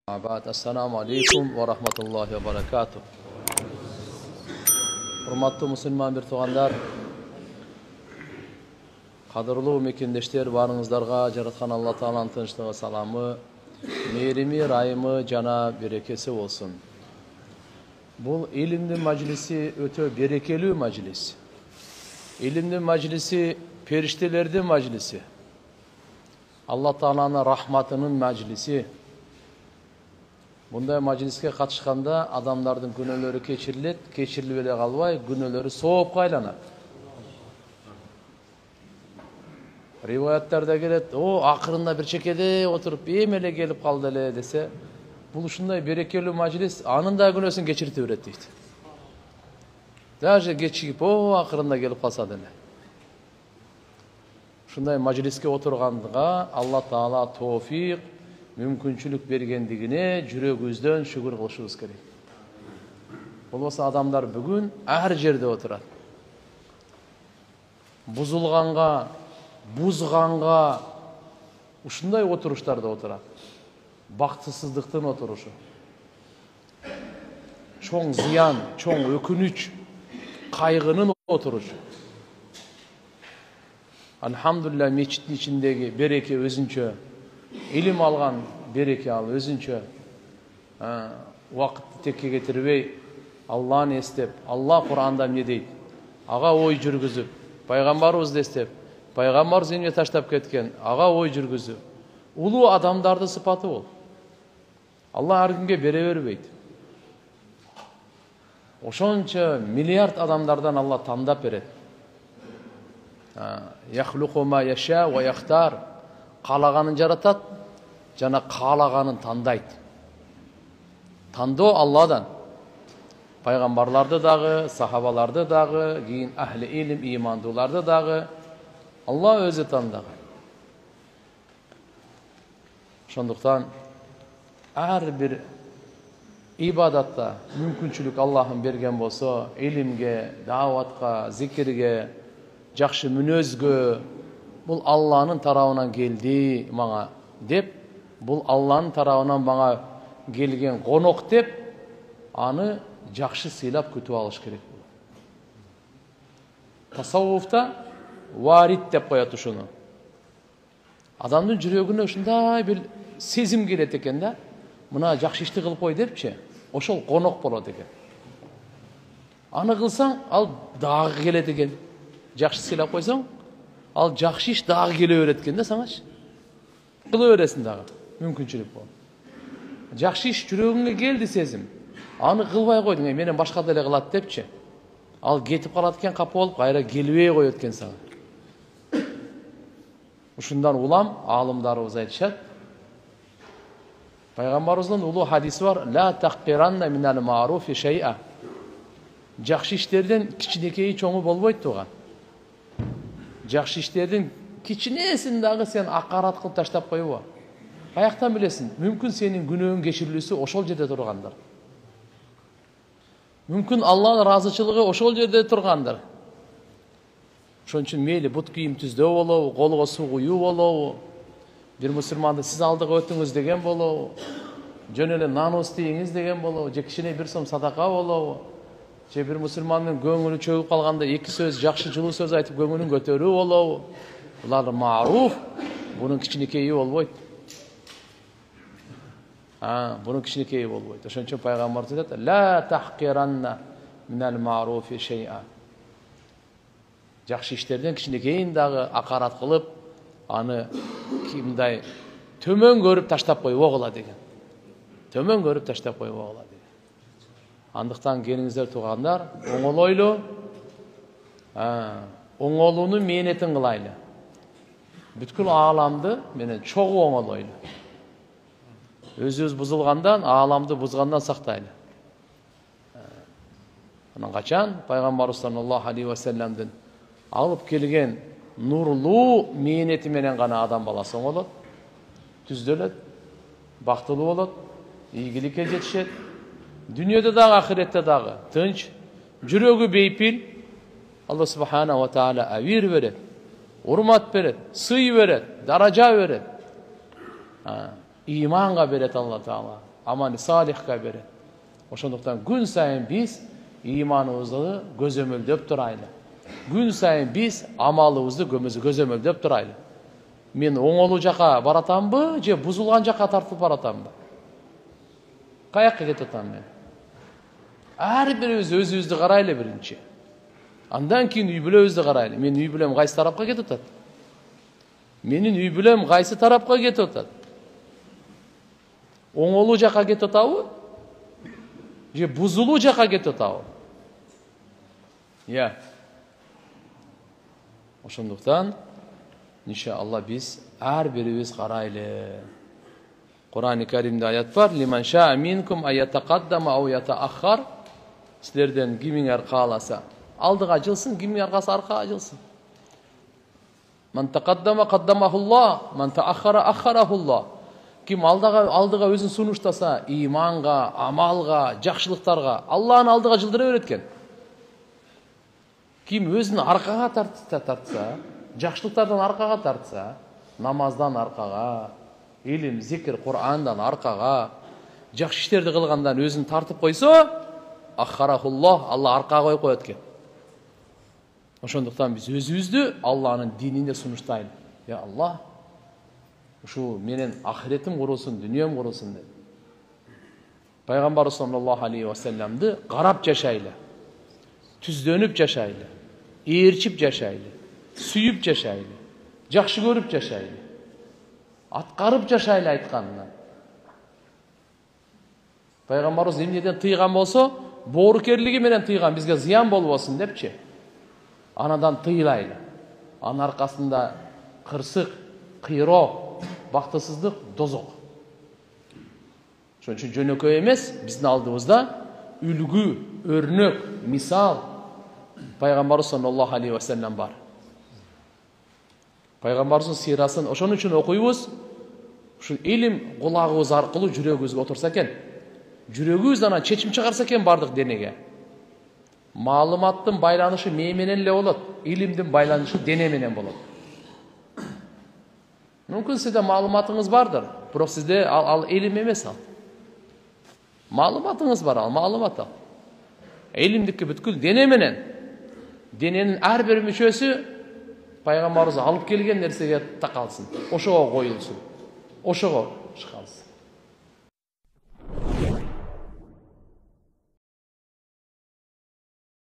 Assalamu alaikum wa rahmatullahi wa barakatuh. Hurmatlı musulman bir tuğanlar, kadırlı mekendештер, barыңızдарга жараткан Алла Тааланын тынчтыгы, саламы, мээрими, райымы жана берекеси болсун. Бул илимдин мажлиси өтө берекелүү мажлис. Илимдин мажлиси периштелердин мажлиси. Алла Тааланын рахматынын мажлиси. Bunday majlisке катышканда адамдардын күнөөлөрү кечирилет, кечирилип эле калбай, күнөөлөрү соопко айланат. Риваяттарда келет, акырында бир чекеде отуруп эмеле келип калды эле десе, бул ушундай берекелүү мажлис анын да күнөөсүн кечирте берет дейт. Даже кечигип, акырында келип калса деле. Ушундай majlisке отурганга Алла Таала тоофик, мүмкүнчүлүк бергендигине жүрөгүбүздөн шүгүр кылышыбыз керек. Болбосо адамдар бүгүн ар жерде отурат. Бузулганга, бузганга ушундай отуруштарда отурат. Бактысыздыктын отурушу. Чоң зыян, чоң өкүнүч, кайгынын отурушу. Алхамдулилlah, мечиттин ичиндеги береке өзүнчө. İlim algan bereke al özünçö. Vakıtты tekке кетирбей, Allah'ını estep, Allah Kur'an'da ne deydi? Ağa oy жүргүзүп, Paygambarыбызды estep, Paygambar zemine taştap ketken, ağa oy жүргүзүп. Ulu adamdardı sıfatı ol. Allah her günge bere verбейт. Oşonça milyard adamlardan Allah tandap beret. Yahluqu ma yasha ve yahtar. Қалағанын жаратат, жана қалағанын тандайт. Тандоо Алладан. Пайгамбарларды дагы, сахабаларды дагы, кийин ахли илим, имандууларды дагы Алла өзү тандаган. Ошондуктан ар бир ибадатта мүмкүнчүлүк Аллахын берген болсо, илимге, даватка, зикирге, жакшы мүнөзгө, бұл Алланың тарауынан келді маңа деп, бұл Алланың тарауынан маңа келген қонақ деп, аны жақшы сыйлап күтіп алыш керек. Тасауфта варид деп қояды шуны. Адамдың жүрегіне ушундай бір сезім келет екен да, мына жақшы ішті қылып қой депче, ошол қонақ болады екен. Аны қылсаң, ал дағы келет екен. Жақшы сыйлап қойсаң, ал жақшы іш дағы келе өреткен да саңаш. Қылы өресін дағы. Мүмкіншілік бол. Жақшы іш жүрегіңе келді сезім. Аны қылбай қойдың, менен башқа деле қылат депче. Ал кетіп қалаткен қапы болып, қайра келбей қой өткен саңа. Ушундан улам, алымдарыбыз айтышат. Пайғамбарыбыздың улуу хадиси бар. Ла тахқиранна минал маруфи шай'a. Жақшы іштерден кичинекейи чоңу болбойт туган. Жақшы іштердің кичинесін дағы сен ақарат қылып таштап қойуа. Аяқтан білесің, мүмкін сенің күнөөң кешірілісі ошол жерде тұрғандар. Мүмкін Алланың разычылығы ошол жерде тұрғандар. Ошон үчүн мейли бут кийим түздөө болобу, колго суу куюу болобу, бир мусулманды сиз алдыга өтүңүз деген болобу, жөн эле намаз тийиңиз деген болобу, же кичине бир сом садака болобу. Же bir musulmanın көңілі çögüp қалғанда екі сөз, жақшы жылы сөз айтып көңілін көтерүү болобу. Булар маруф, bunun кичинекейи болбойт. Bunun кичинекейи болбойт. Ошон үчүн пайгамбар айтат: "Ла тахқиранна минал маруфи шай'a." Жақшы іштерден кичинекейин дагы акарат кылып, аны кимдай төмөн көрүп таштап коюуга болот деген. Төмөн көрүп таштап коюуга болот. Андықтан келіңіздер туғандар, оңолойлу, оңолуunu менетін қылайлы. Бүткіл аламды менен чоғу оңолойлу. Өзі бұзылғандан, аламды бұзғандан сақтайлы. Анан қачан Пайғамбарыбыз саллаллаху алейхи ва салламдын алып келген нурлуу менети менен ғана адам баласы оңолот, түзделет, бактылуу болот, ийгиликке жетишет. Dünyada da ahirette da tınç, жүрөгү бейпил, Allah subhanahu wa ta'ala avir veret, urmat veret, sıy veret, daraja veret. İmanға берет Алла Таала. amali salihga berет. Ошондуктан күн сайын биз иманыбызды көзөмөлдөп турайлы. Күн сайын биз амалыбызды көзөмөлдөп турайлы. Мен оңолуу жака баратамбы, же бузулган жака тартып баратамбы? Каяка кетип атам мен? Ар бирибиз өзүбүздү карайлы биринчи. Андан кийин үй бүлөбүздү карайлы. Менин үй бүлөм кайсы тарапка кетип атат? Менин үй бүлөм кайсы тарапка кетип атат? Оңолуу жака кетип атабы? Же бузулуу жака кетип атабы? Я. Ошондуктан иншалла биз ар бирибиз карайлы. Кур'ан-ы Каримде аят бар: "Лиман шаа минкум аятақаддама ау ятааххар." Силерден кимиңер кааласа алдыга жылсын, кимиңер кааласа аркага жылсын. Ман тақаддама каддамахуллах, ман тааххара аххарахуллах. Ким алдыга өзүн сунуштаса, иманга, амалга, жакшылыктарга, Аллах аны алдыга жылдыра берет экен. Ким өзүн аркага тартса, жакшылыктардан аркага тартса, намаздан аркага, илим, зикир, Кур'андан аркага, жакшы иштерди кылгандан өзүн тартып койсо, аххарахуллах, Алла аркага коюп коет экен. Ошондуктан биз өзүбүздү Алланын динине сунуштайлы. Я Аллах, ушу менен ахиретим курулсун, дүнүйөм курулсун деп. Пайгамбар саллаллаху алейхи ва салламды карап жашайлы. Түздөнүп жашайлы. Ээрчип жашайлы. Сүйүп жашайлы. Жакшы көрүп жашайлы. Аткарып жашайлы айтканына. Пайгамбарыбыз эмнеден тыйган болсо, боорукерлиги менен тыйган, бизге зыян болбосун депчи. Анадан тыйлайлы. Анын аркасында кырсык, кыйроо, бактысыздык, дозок. Ошон үчүн жөнөкөй эмес, биздин алдыбызда үлгү, өрнөк, мисал Пайгамбарыбыз саллаллаху алейхи ва саллям бар. Пайгамбарыбыздын сирасын ошон үчүн окуйбуз. Ушу илим кулагыбыз аркылуу жүрөгүбүзгө отурса экен. Жүрөгүбүз анан чечим чыгарса экен бардык денеге. Маалыматтын байланышы мээ менен эле болот, илимдин байланышы дене менен болот. Мүмкүн сизде маалыматыңыз бардыр, бирок сизде ал илим эмес ал. Маалыматыңыз бар, ал маалымат ал. Илимдикке бүткүл дене менен. Дененин ар бир мүчөсү Пайгамбарыбыз алып келген нерсеге такалсын. Ошого коюлсун. Ошого чыгалсын.